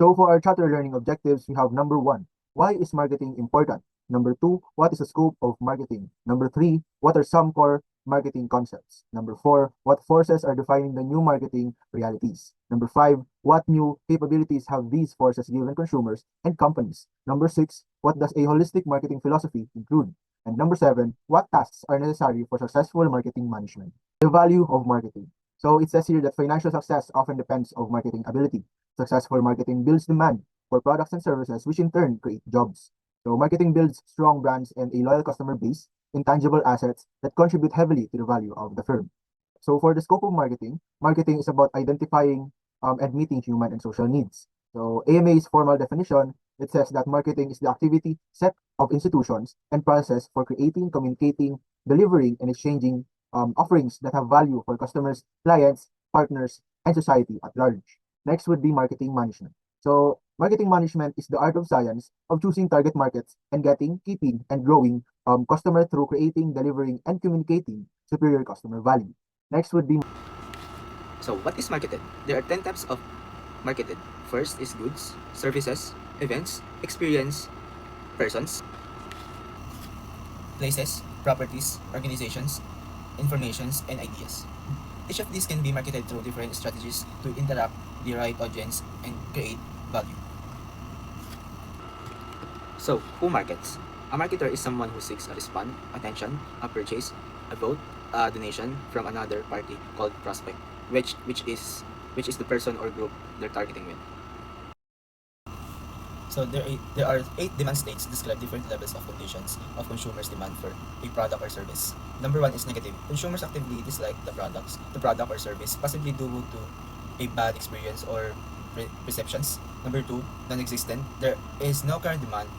So for our charter learning objectives, we have number 1, why is marketing important? Number 2, what is the scope of marketing? Number 3, what are some core marketing concepts? Number 4, what forces are defining the new marketing realities? Number 5, what new capabilities have these forces given consumers and companies? Number 6, what does a holistic marketing philosophy include? And number 7, what tasks are necessary for successful marketing management? The value of marketing. So it says here that financial success often depends on marketing ability. Successful marketing builds demand for products and services, which in turn create jobs. So marketing builds strong brands and a loyal customer base, intangible assets that contribute heavily to the value of the firm. So for the scope of marketing, marketing is about identifying and meeting human and social needs. So AMA's formal definition, it says that marketing is the activity set of institutions and process for creating, communicating, delivering, and exchanging offerings that have value for customers, clients, partners, and society at large. Next would be marketing management. So marketing management is the art of science of choosing target markets and getting, keeping, and growing customer through creating, delivering, and communicating superior customer value. Next would be So, what is marketed? There are 10 types of marketed. First is goods, services, events, experience, persons, places, properties, organizations, informations, and ideas. Each of these can be marketed through different strategies to interact the right audience and create value. So, who markets? A marketer is someone who seeks a response, attention, a purchase, a vote, a donation from another party called prospect, which is the person or group they're targeting with. So there are 8 demand states describe different levels of conditions of consumers' demand for a product or service. Number 1 is negative. Consumers actively dislike the product or service, possibly due to a bad experience or perceptions. Number 2, non-existent. There is no current demand,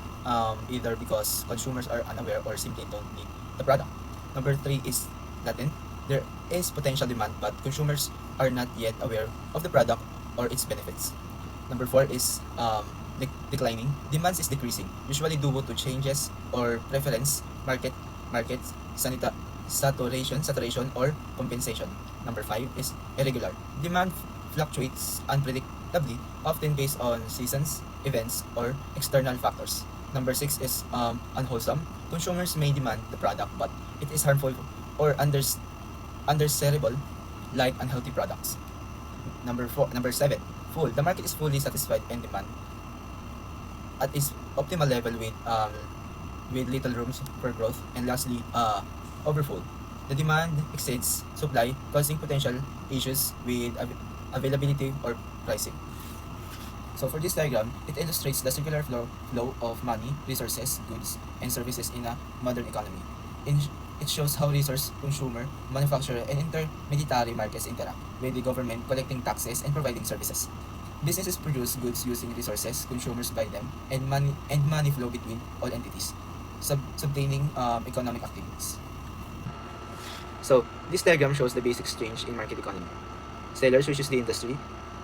either because consumers are unaware or simply don't need the product. Number 3 is latent. There is potential demand, but consumers are not yet aware of the product or its benefits. Number 4 is declining. Demand is decreasing, usually due to changes or preference, market saturation, or compensation. Number 5 is irregular. Demand fluctuates unpredictably, often based on seasons, events, or external factors. Number 6 is unwholesome. Consumers may demand the product, but it is harmful or undesirable, like unhealthy products. Number 7, full. The market is fully satisfied and demand at its optimal level with little room for growth. And lastly, overfull. The demand exceeds supply, causing potential issues with availability or pricing. So for this diagram, it illustrates the circular flow of money, resources, goods, and services in a modern economy. It shows how resource, consumer, manufacturer, and intermediary markets interact, with the government collecting taxes and providing services. Businesses produce goods using resources, consumers buy them, and money flow between all entities, subtaining economic activities. So this diagram shows the basic exchange in market economy. Sellers, which is the industry,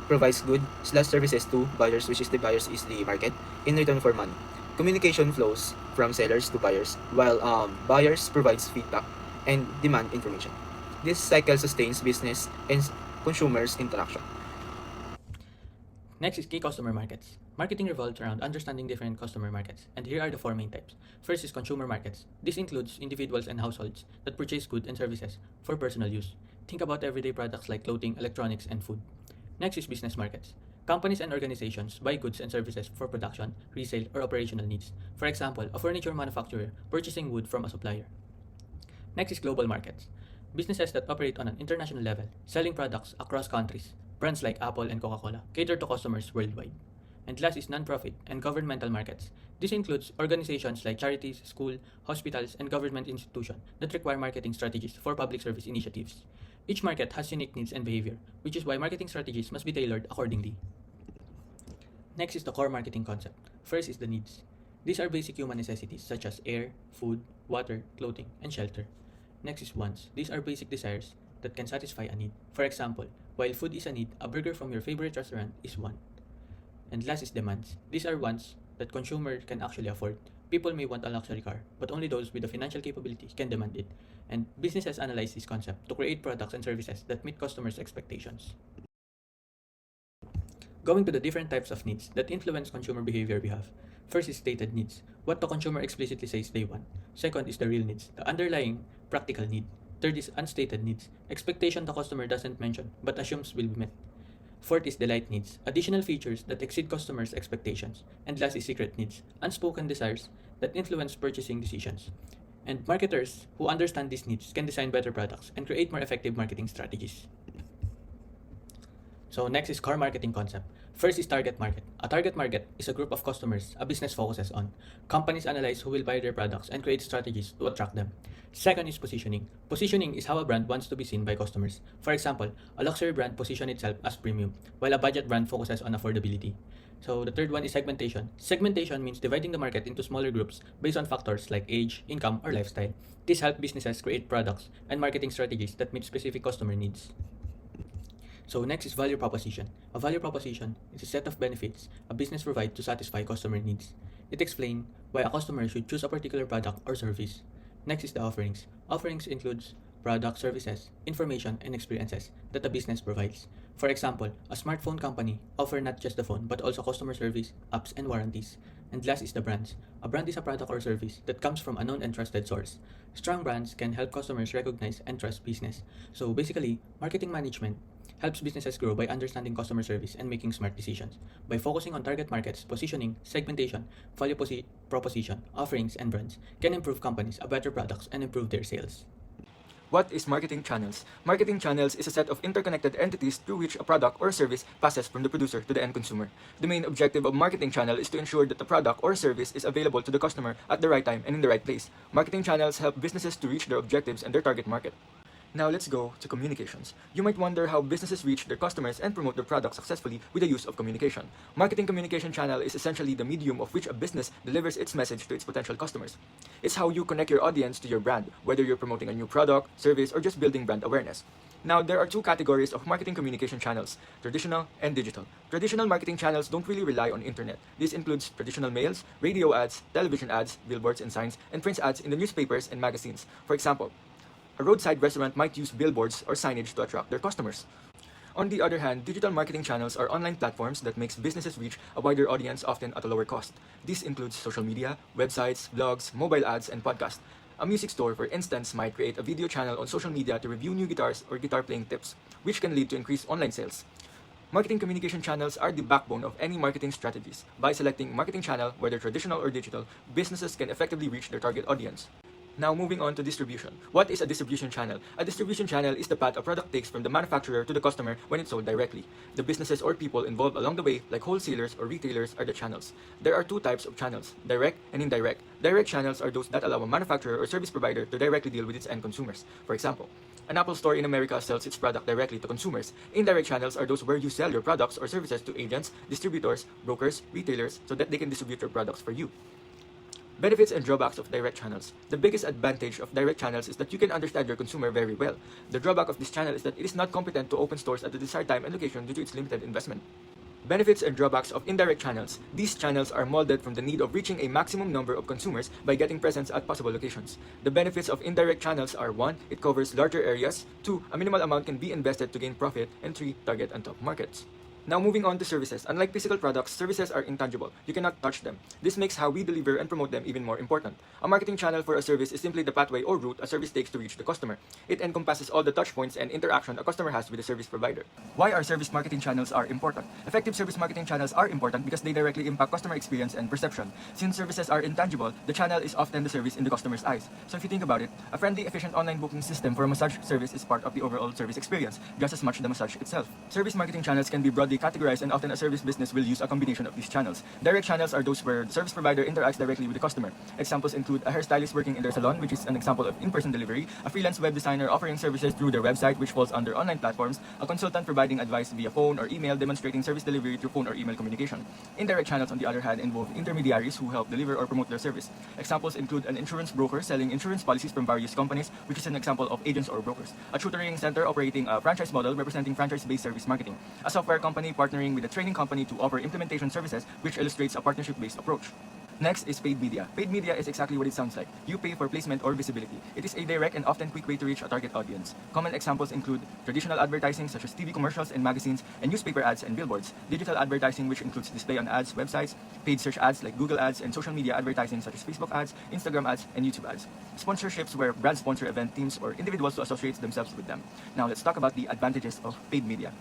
provides goods/services to buyers, which is the buyers is the market, in return for money. Communication flows from sellers to buyers, while buyers provides feedback and demand information. This cycle sustains business and consumers interaction. Next is key customer markets. Marketing revolves around understanding different customer markets, and here are the 4 main types. First is consumer markets. This includes individuals and households that purchase goods and services for personal use. Think about everyday products like clothing, electronics, and food. Next is business markets. Companies and organizations buy goods and services for production, resale, or operational needs. For example, a furniture manufacturer purchasing wood from a supplier. Next is global markets. Businesses that operate on an international level, selling products across countries. Brands like Apple and Coca-Cola cater to customers worldwide. And last is nonprofit and governmental markets. This includes organizations like charities, schools, hospitals, and government institutions that require marketing strategies for public service initiatives. Each market has unique needs and behavior, which is why marketing strategies must be tailored accordingly. Next is the core marketing concept. First is the needs. These are basic human necessities such as air, food, water, clothing, and shelter. Next is wants. These are basic desires that can satisfy a need. For example, while food is a need, a burger from your favorite restaurant is one. And last is demands. These are wants that consumers can actually afford. People may want a luxury car, but only those with the financial capability can demand it. And businesses analyze this concept to create products and services that meet customers' expectations. Going to the different types of needs that influence consumer behavior we have. First is stated needs, what the consumer explicitly says they want. Second is the real needs, the underlying practical need. Third is unstated needs, expectation the customer doesn't mention but assumes will be met. Fourth is delight needs, additional features that exceed customers' expectations. And last is secret needs, unspoken desires that influence purchasing decisions. And marketers who understand these needs can design better products and create more effective marketing strategies. So next is core marketing concept. First is target market. A target market is a group of customers a business focuses on. Companies analyze who will buy their products and create strategies to attract them. Second is positioning. Positioning is how a brand wants to be seen by customers. For example, a luxury brand positions itself as premium, while a budget brand focuses on affordability. So the third one is segmentation. Segmentation means dividing the market into smaller groups based on factors like age, income, or lifestyle. This helps businesses create products and marketing strategies that meet specific customer needs. So next is value proposition. A value proposition is a set of benefits a business provides to satisfy customer needs. It explains why a customer should choose a particular product or service. Next is the offerings. Offerings includes products, services, information, and experiences that a business provides. For example, a smartphone company offers not just the phone but also customer service, apps, and warranties. And last is the brands. A brand is a product or service that comes from a known and trusted source. Strong brands can help customers recognize and trust business. So basically, marketing management helps businesses grow by understanding customer service and making smart decisions. By focusing on target markets, positioning, segmentation, value proposition, offerings, and brands can improve companies a better products and improve their sales. What is marketing channels? Marketing channels is a set of interconnected entities through which a product or service passes from the producer to the end consumer. The main objective of marketing channel is to ensure that the product or service is available to the customer at the right time and in the right place. Marketing channels help businesses to reach their objectives and their target market. Now let's go to communications. You might wonder how businesses reach their customers and promote their products successfully with the use of communication. Marketing communication channel is essentially the medium of which a business delivers its message to its potential customers. It's how you connect your audience to your brand, whether you're promoting a new product, service, or just building brand awareness. Now, there are two categories of marketing communication channels, traditional and digital. Traditional marketing channels don't really rely on internet. This includes traditional mails, radio ads, television ads, billboards and signs, and print ads in the newspapers and magazines. For example, a roadside restaurant might use billboards or signage to attract their customers. On the other hand, digital marketing channels are online platforms that makes businesses reach a wider audience, often at a lower cost. This includes social media, websites, blogs, mobile ads, and podcasts. A music store, for instance, might create a video channel on social media to review new guitars or guitar playing tips, which can lead to increased online sales. Marketing communication channels are the backbone of any marketing strategies. By selecting marketing channel, whether traditional or digital, businesses can effectively reach their target audience. Now moving on to distribution. What is a distribution channel? A distribution channel is the path a product takes from the manufacturer to the customer when it's sold directly. The businesses or people involved along the way, like wholesalers or retailers, are the channels. There are two types of channels, direct and indirect. Direct channels are those that allow a manufacturer or service provider to directly deal with its end consumers. For example, an Apple store in America sells its product directly to consumers. Indirect channels are those where you sell your products or services to agents, distributors, brokers, retailers, so that they can distribute your products for you. Benefits and drawbacks of direct channels. The biggest advantage of direct channels is that you can understand your consumer very well. The drawback of this channel is that it is not competent to open stores at the desired time and location due to its limited investment. Benefits and drawbacks of indirect channels. These channels are molded from the need of reaching a maximum number of consumers by getting presence at possible locations. The benefits of indirect channels are 1. It covers larger areas, 2. A minimal amount can be invested to gain profit, and 3. Target and top markets. Now moving on to services. Unlike physical products, services are intangible. You cannot touch them. This makes how we deliver and promote them even more important. A marketing channel for a service is simply the pathway or route a service takes to reach the customer. It encompasses all the touch points and interaction a customer has with the service provider. Why are service marketing channels are important? Effective service marketing channels are important because they directly impact customer experience and perception. Since services are intangible, the channel is often the service in the customer's eyes. So if you think about it, a friendly, efficient online booking system for a massage service is part of the overall service experience, just as much the massage itself. Service marketing channels can be broadly categorized, and often a service business will use a combination of these channels. Direct channels are those where the service provider interacts directly with the customer. Examples include a hairstylist working in their salon, which is an example of in-person delivery, a freelance web designer offering services through their website, which falls under online platforms, a consultant providing advice via phone or email, demonstrating service delivery through phone or email communication. Indirect channels, on the other hand, involve intermediaries who help deliver or promote their service. Examples include an insurance broker selling insurance policies from various companies, which is an example of agents or brokers. A tutoring center operating a franchise model representing franchise-based service marketing. A software company partnering with a training company to offer implementation services, which illustrates a partnership-based approach. Next is paid media. Paid media is exactly what it sounds like. You pay for placement or visibility. It is a direct and often quick way to reach a target audience. Common examples include traditional advertising such as TV commercials and magazines and newspaper ads and billboards, digital advertising which includes display on ads, websites, paid search ads like Google ads, and social media advertising such as Facebook ads, Instagram ads, and YouTube ads. Sponsorships where brands sponsor event teams or individuals to associate themselves with them. Now let's talk about the advantages of paid media.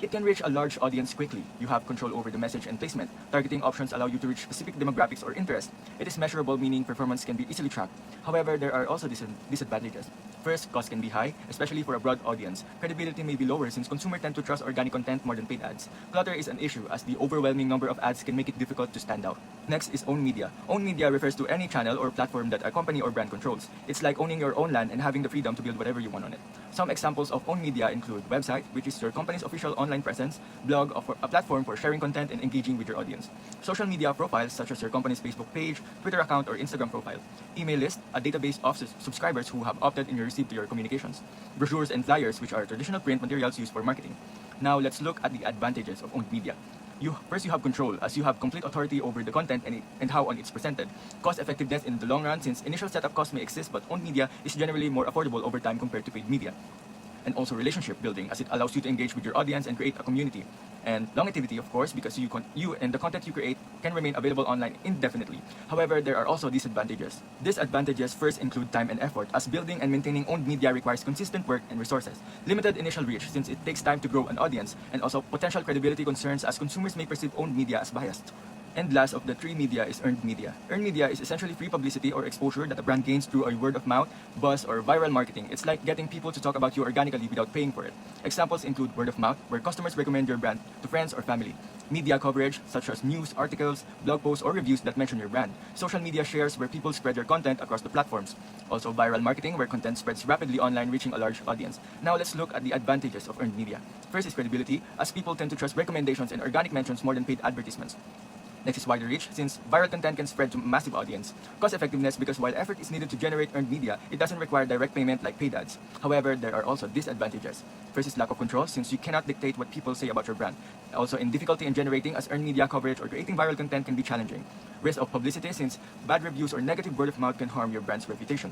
It can reach a large audience quickly. You have control over the message and placement. Targeting options allow you to reach specific demographics or interests. It is measurable, meaning performance can be easily tracked. However, there are also disadvantages. First, cost can be high, especially for a broad audience. Credibility may be lower since consumers tend to trust organic content more than paid ads. Clutter is an issue as the overwhelming number of ads can make it difficult to stand out. Next is owned media. Owned media refers to any channel or platform that a company or brand controls. It's like owning your own land and having the freedom to build whatever you want on it. Some examples of owned media include website, which is your company's official online presence, blog, a platform for sharing content and engaging with your audience. Social media profiles such as your company's Facebook page, Twitter account, or Instagram profile. Email list, a database of subscribers who have opted in received your communications. Brochures and flyers, which are traditional print materials used for marketing. Now let's look at the advantages of owned media. First, you have control, as you have complete authority over the content and how it's presented. Cost effectiveness in the long run, since initial setup costs may exist, but owned media is generally more affordable over time compared to paid media. And also relationship building, as it allows you to engage with your audience and create a community. And longevity, of course, because you and the content you create can remain available online indefinitely. However, there are also disadvantages. Disadvantages first include time and effort, as building and maintaining owned media requires consistent work and resources. Limited initial reach, since it takes time to grow an audience, and also potential credibility concerns, as consumers may perceive owned media as biased. And last of the three media is earned media. Earned media is essentially free publicity or exposure that a brand gains through a word of mouth, buzz, or viral marketing. It's like getting people to talk about you organically without paying for it. Examples include word of mouth, where customers recommend your brand to friends or family. Media coverage, such as news, articles, blog posts, or reviews that mention your brand. Social media shares, where people spread your content across the platforms. Also viral marketing, where content spreads rapidly online, reaching a large audience. Now let's look at the advantages of earned media. First is credibility, as people tend to trust recommendations and organic mentions more than paid advertisements. Next is wider reach, since viral content can spread to a massive audience. Cost effectiveness, because while effort is needed to generate earned media, it doesn't require direct payment like paid ads. However, there are also disadvantages. First is lack of control, since you cannot dictate what people say about your brand. Also, in difficulty in generating, as earned media coverage or creating viral content can be challenging. Risk of publicity, since bad reviews or negative word of mouth can harm your brand's reputation.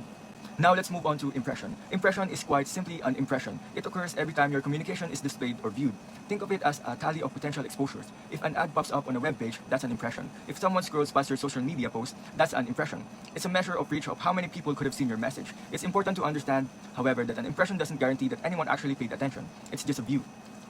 Now let's move on to impression. Impression is quite simply an impression. It occurs every time your communication is displayed or viewed. Think of it as a tally of potential exposures. If an ad pops up on a web page, that's an impression. If someone scrolls past your social media post, that's an impression. It's a measure of reach of how many people could have seen your message. It's important to understand, however, that an impression doesn't guarantee that anyone actually paid attention. It's just a view.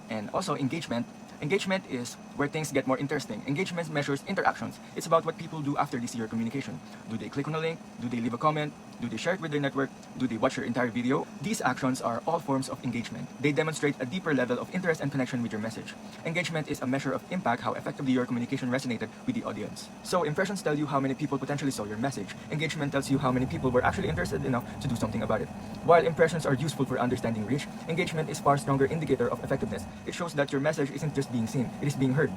And also engagement. Engagement is where things get more interesting. Engagement measures interactions. It's about what people do after they see your communication. Do they click on a link? Do they leave a comment? Do they share it with their network? Do they watch your entire video? These actions are all forms of engagement. They demonstrate a deeper level of interest and connection with your message. Engagement is a measure of impact, how effectively your communication resonated with the audience. So impressions tell you how many people potentially saw your message. Engagement tells you how many people were actually interested enough to do something about it. While impressions are useful for understanding reach, engagement is far stronger indicator of effectiveness. It shows that your message isn't just being seen, it is being heard.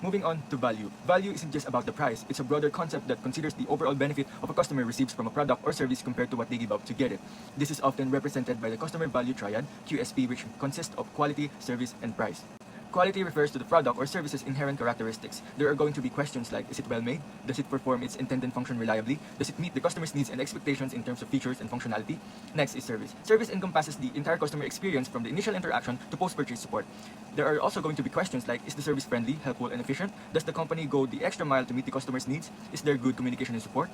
Moving on to value. Value isn't just about the price, it's a broader concept that considers the overall benefit of a customer receives from a product or service compared to what they give up to get it. This is often represented by the customer value triad, QSP, which consists of quality, service, and price. Quality refers to the product or service's inherent characteristics. There are going to be questions like, is it well made? Does it perform its intended function reliably? Does it meet the customer's needs and expectations in terms of features and functionality? Next is service. Service encompasses the entire customer experience from the initial interaction to post-purchase support. There are also going to be questions like, is the service friendly, helpful, and efficient? Does the company go the extra mile to meet the customer's needs? Is there good communication and support?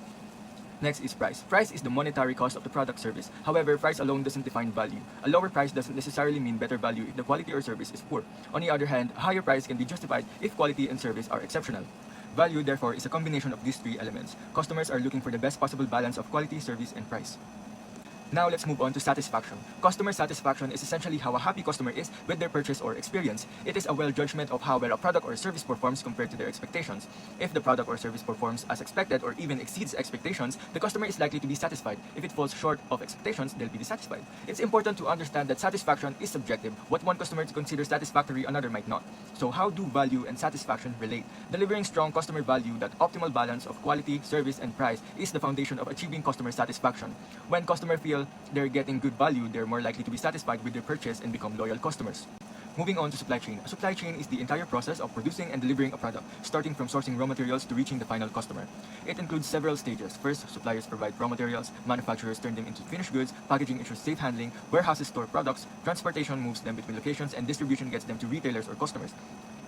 Next is price. Price is the monetary cost of the product service. However, price alone doesn't define value. A lower price doesn't necessarily mean better value if the quality or service is poor. On the other hand, a higher price can be justified if quality and service are exceptional. Value, therefore, is a combination of these three elements. Customers are looking for the best possible balance of quality, service, and price. Now let's move on to satisfaction. Customer satisfaction is essentially how a happy customer is with their purchase or experience. It is a well judgment of how well a product or service performs compared to their expectations. If the product or service performs as expected or even exceeds expectations, the customer is likely to be satisfied. If it falls short of expectations, they'll be dissatisfied. It's important to understand that satisfaction is subjective. What one customer considers satisfactory, another might not. So how do value and satisfaction relate? Delivering strong customer value, that optimal balance of quality, service, and price is the foundation of achieving customer satisfaction. When customers feel they're getting good value, they're more likely to be satisfied with their purchase and become loyal customers. Moving on to supply chain. A supply chain is the entire process of producing and delivering a product, starting from sourcing raw materials to reaching the final customer. It includes several stages. First, suppliers provide raw materials, manufacturers turn them into finished goods, packaging ensures safe handling, warehouses store products, transportation moves them between locations, and distribution gets them to retailers or customers.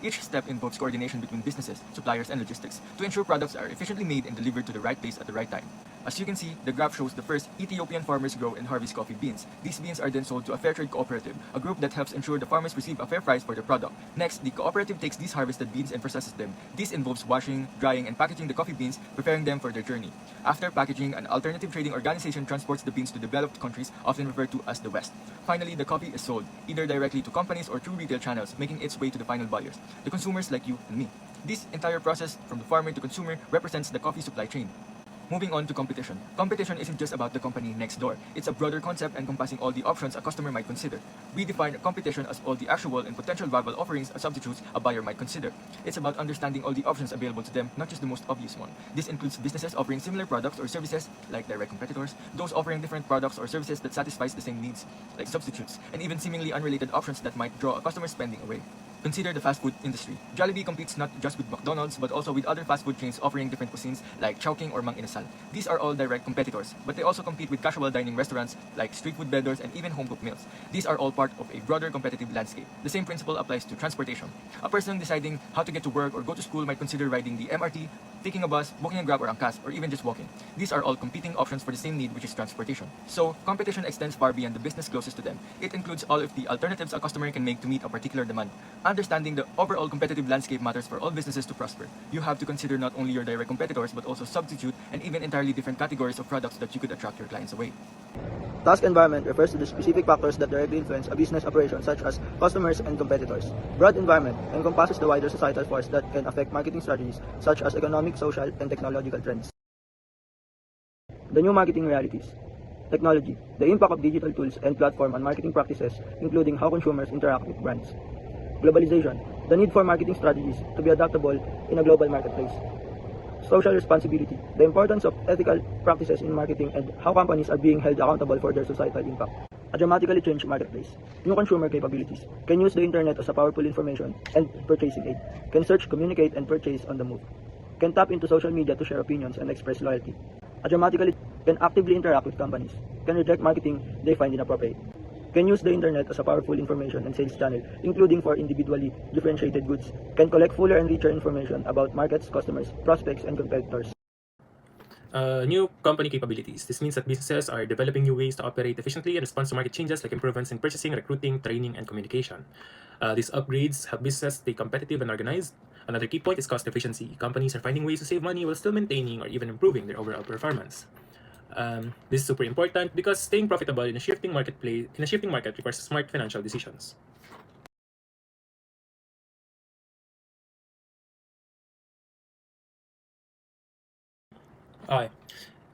Each step involves coordination between businesses, suppliers, and logistics to ensure products are efficiently made and delivered to the right place at the right time. As you can see, the graph shows the first Ethiopian farmers grow and harvest coffee beans. These beans are then sold to a fair trade cooperative, a group that helps ensure the farmers receive a fair price for their product. Next, the cooperative takes these harvested beans and processes them. This involves washing, drying, and packaging the coffee beans, preparing them for their journey. After packaging, an alternative trading organization transports the beans to developed countries, often referred to as the West. Finally, the coffee is sold, either directly to companies or through retail channels, making its way to the final buyers, the consumers like you and me. This entire process, from the farmer to consumer, represents the coffee supply chain. Moving on to competition. Competition isn't just about the company next door. It's a broader concept encompassing all the options a customer might consider. We define competition as all the actual and potential viable offerings or substitutes a buyer might consider. It's about understanding all the options available to them, not just the most obvious one. This includes businesses offering similar products or services, like direct competitors, those offering different products or services that satisfies the same needs, like substitutes, and even seemingly unrelated options that might draw a customer spending away. Consider the fast food industry. Jollibee competes not just with McDonald's but also with other fast food chains offering different cuisines like Chowking or Mang Inasal. These are all direct competitors, but they also compete with casual dining restaurants like street food vendors and even home-cooked meals. These are all part of a broader competitive landscape. The same principle applies to transportation. A person deciding how to get to work or go to school might consider riding the MRT, taking a bus, booking a Grab or Angkas, or even just walking. These are all competing options for the same need, which is transportation. So, competition extends far beyond the business closest to them. It includes all of the alternatives a customer can make to meet a particular demand. Understanding the overall competitive landscape matters for all businesses to prosper. You have to consider not only your direct competitors but also substitute and even entirely different categories of products that you could attract your clients away. Task environment refers to the specific factors that directly influence a business operation, such as customers and competitors. Broad environment encompasses the wider societal force that can affect marketing strategies, such as economic, social, and technological trends. The new marketing realities. Technology. The impact of digital tools and platform on marketing practices, including how consumers interact with brands. Globalization. The need for marketing strategies to be adaptable in a global marketplace. Social responsibility. The importance of ethical practices in marketing and how companies are being held accountable for their societal impact. A dramatically changed marketplace. New consumer capabilities. Can use the internet as a powerful information and purchasing aid. Can search, communicate, and purchase on the move. Can tap into social media to share opinions and express loyalty. A dramatically can actively interact with companies. Can reject marketing they find inappropriate. Can use the internet as a powerful information and sales channel, including for individually differentiated goods. Can collect fuller and richer information about markets, customers, prospects, and competitors. New company capabilities. This means that businesses are developing new ways to operate efficiently and respond to market changes like improvements in purchasing, recruiting, training, and communication. These upgrades help businesses stay competitive and organized. Another key point is cost efficiency. Companies are finding ways to save money while still maintaining or even improving their overall performance. This is super important because staying profitable in a shifting market requires smart financial decisions. Okay.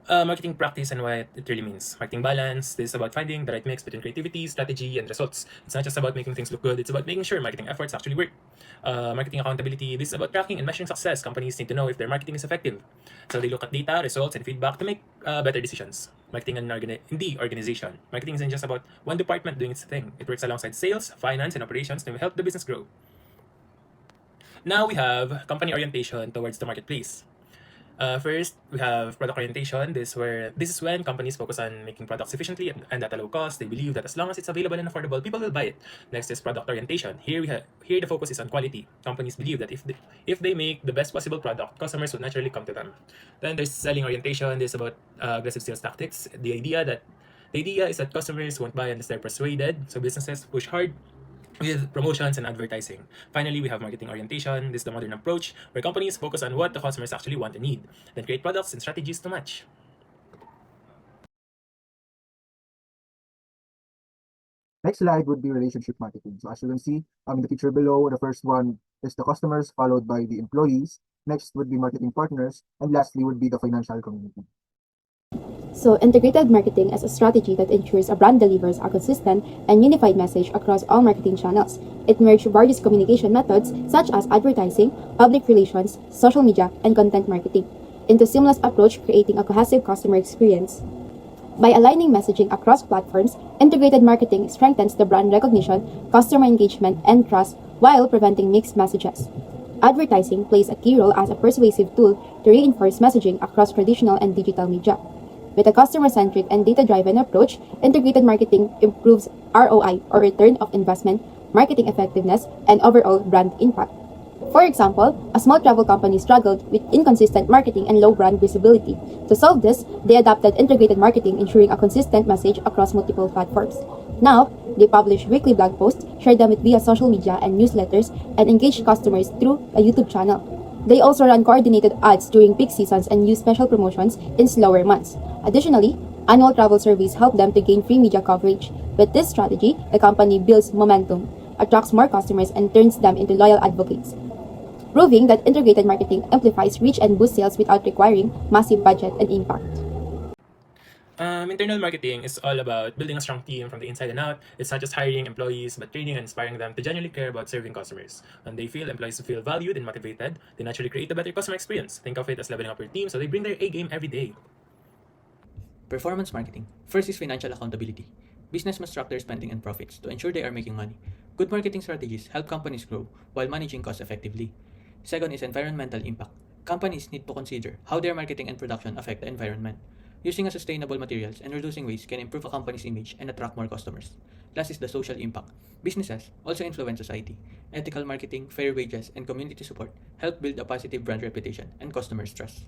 Marketing practice and what it really means. Marketing balance. This is about finding the right mix between creativity, strategy, and results. It's not just about making things look good. It's about making sure marketing efforts actually work. Marketing accountability. This is about tracking and measuring success. Companies need to know if their marketing is effective. So they look at data, results, and feedback to make better decisions. Marketing in the organization. Marketing isn't just about one department doing its thing. It works alongside sales, finance, and operations to help the business grow. Now we have company orientation towards the marketplace. First, we have product orientation. This is when companies focus on making products efficiently and at a low cost. They believe that as long as it's available and affordable, people will buy it. Next is product orientation. Here the focus is on quality. Companies believe that if they make the best possible product, customers will naturally come to them. Then there's selling orientation. This is about aggressive sales tactics. The idea is that customers won't buy unless they're persuaded. So businesses push hard with promotions and advertising. Finally, we have marketing orientation. This is the modern approach where companies focus on what the customers actually want and need, then create products and strategies to match. Next slide would be relationship marketing. So as you can see in the picture below, the first one is the customers, followed by the employees. Next would be marketing partners, and lastly would be the financial community. So, integrated marketing is a strategy that ensures a brand delivers a consistent and unified message across all marketing channels. It merges various communication methods such as advertising, public relations, social media, and content marketing into a seamless approach, creating a cohesive customer experience. By aligning messaging across platforms, integrated marketing strengthens the brand recognition, customer engagement, and trust while preventing mixed messages. Advertising plays a key role as a persuasive tool to reinforce messaging across traditional and digital media. With a customer-centric and data-driven approach, integrated marketing improves ROI or return of investment, marketing effectiveness, and overall brand impact. For example, a small travel company struggled with inconsistent marketing and low brand visibility. To solve this, they adopted integrated marketing, ensuring a consistent message across multiple platforms. Now, they publish weekly blog posts, share them via social media and newsletters, and engage customers through a YouTube channel. They also run coordinated ads during peak seasons and use special promotions in slower months. Additionally, annual travel surveys help them to gain free media coverage. With this strategy, the company builds momentum, attracts more customers, and turns them into loyal advocates, proving that integrated marketing amplifies reach and boosts sales without requiring massive budget and impact. Internal marketing is all about building a strong team from the inside and out. It's not just hiring employees, but training and inspiring them to genuinely care about serving customers. When employees feel valued and motivated, they naturally create a better customer experience. Think of it as leveling up your team so they bring their A game every day. Performance marketing. First is financial accountability. Business must track their spending and profits to ensure they are making money. Good marketing strategies help companies grow while managing costs effectively. Second is environmental impact. Companies need to consider how their marketing and production affect the environment. Using sustainable materials and reducing waste can improve a company's image and attract more customers. Last is the social impact. Businesses also influence society. Ethical marketing, fair wages, and community support help build a positive brand reputation and customers' trust.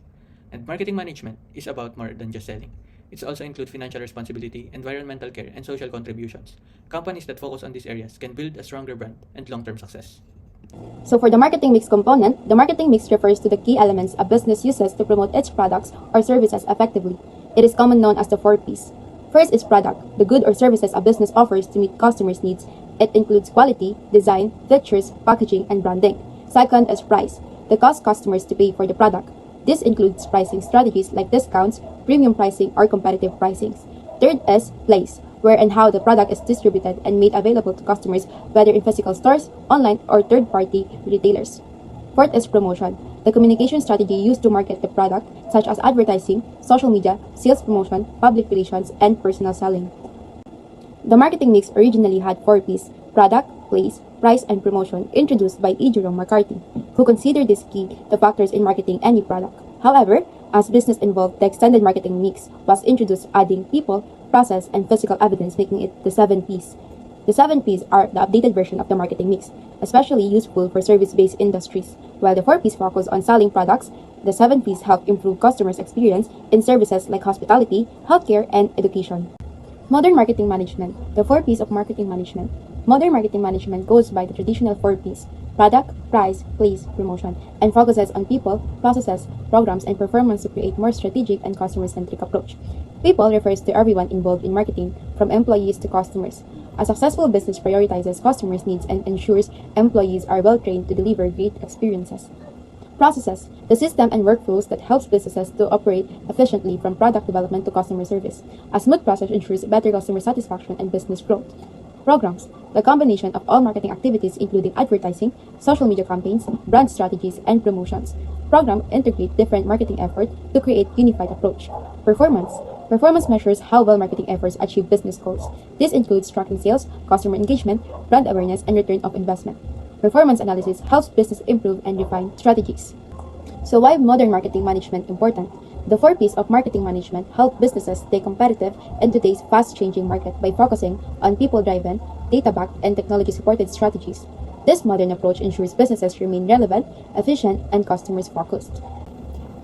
And marketing management is about more than just selling. It also includes financial responsibility, environmental care, and social contributions. Companies that focus on these areas can build a stronger brand and long-term success. So for the marketing mix component, the marketing mix refers to the key elements a business uses to promote its products or services effectively. It is commonly known as the 4 Ps. First is product, the good or services a business offers to meet customers' needs. It includes quality, design, features, packaging, and branding. Second is price, the cost customers to pay for the product. This includes pricing strategies like discounts, premium pricing, or competitive pricings. Third is place, where and how the product is distributed and made available to customers, whether in physical stores, online, or third-party retailers. Fourth is promotion, the communication strategy used to market the product, such as advertising, social media, sales promotion, public relations, and personal selling. The marketing mix originally had 4 Ps: product, place, price, and promotion, introduced by E. Jerome McCarthy, who considered this key to factors in marketing any product. However, as business evolved, the extended marketing mix was introduced, adding people, process, and physical evidence, making it the 7 Ps. The 7 Ps are the updated version of the marketing mix, especially useful for service-based industries. While the 4 Ps focus on selling products, the 7 Ps help improve customers' experience in services like hospitality, healthcare, and education. Modern marketing management, the 4 Ps of marketing management. Modern marketing management goes by the traditional 4 Ps: product, price, place, promotion, and focuses on people, processes, programs, and performance to create more strategic and customer-centric approach. People refers to everyone involved in marketing, from employees to customers. A successful business prioritizes customers' needs and ensures employees are well-trained to deliver great experiences. Processes, the system and workflows that helps businesses to operate efficiently from product development to customer service. A smooth process ensures better customer satisfaction and business growth. Programs, the combination of all marketing activities including advertising, social media campaigns, brand strategies, and promotions. Program integrate different marketing efforts to create unified approach. Performance. Performance measures how well marketing efforts achieve business goals. This includes tracking sales, customer engagement, brand awareness, and return of investment. Performance analysis helps business improve and refine strategies. So why modern marketing management important? The 4 Ps of marketing management help businesses stay competitive in today's fast-changing market by focusing on people-driven, data-backed, and technology-supported strategies. This modern approach ensures businesses remain relevant, efficient, and customers-focused.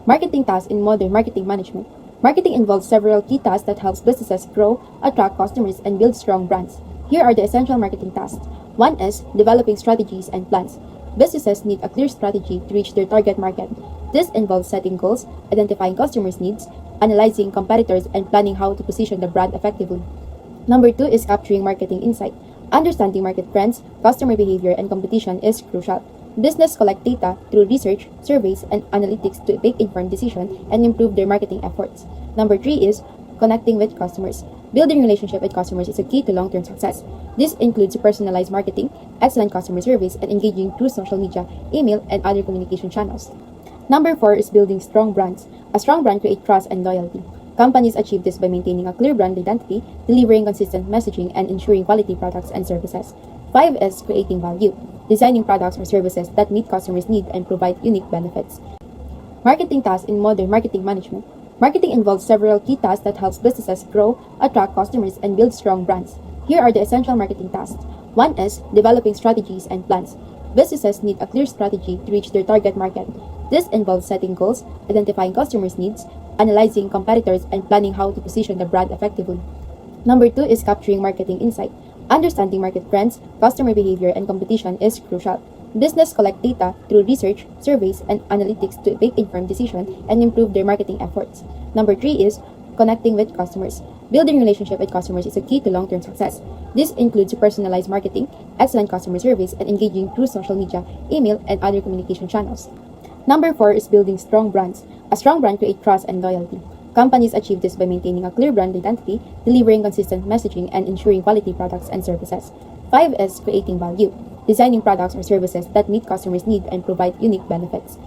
Marketing tasks in modern marketing management. Marketing involves several key tasks that helps businesses grow, attract customers, and build strong brands. Here are the essential marketing tasks. One is developing strategies and plans. Businesses need a clear strategy to reach their target market. This involves setting goals, identifying customers' needs, analyzing competitors, and planning how to position the brand effectively. Number 2 is capturing marketing insight. Understanding market trends, customer behavior, and competition is crucial. Business collect data through research, surveys, and analytics to make informed decisions and improve their marketing efforts. Number 3 is connecting with customers. Building relationship with customers is a key to long-term success. This includes personalized marketing, excellent customer service, and engaging through social media, email, and other communication channels. Number 4 is building strong brands. A strong brand creates trust and loyalty. Companies achieve this by maintaining a clear brand identity, delivering consistent messaging, and ensuring quality products and services. 5 is creating value, designing products or services that meet customers' needs and provide unique benefits. Marketing tasks in modern marketing management. Marketing involves several key tasks that helps businesses grow, attract customers, and build strong brands. Here are the essential marketing tasks. 1 is developing strategies and plans. Businesses need a clear strategy to reach their target market. This involves setting goals, identifying customers' needs, analyzing competitors, and planning how to position the brand effectively. Number 2 is capturing marketing insight. Understanding market trends, customer behavior, and competition is crucial. Business collect data through research, surveys, and analytics to make informed decisions and improve their marketing efforts. Number 3 is connecting with customers. Building relationship with customers is a key to long-term success. This includes personalized marketing, excellent customer service, and engaging through social media, email, and other communication channels. Number 4 is building strong brands. A strong brand creates trust and loyalty. Companies achieve this by maintaining a clear brand identity, delivering consistent messaging, and ensuring quality products and services. 5 is creating value, designing products or services that meet customers' needs and provide unique benefits.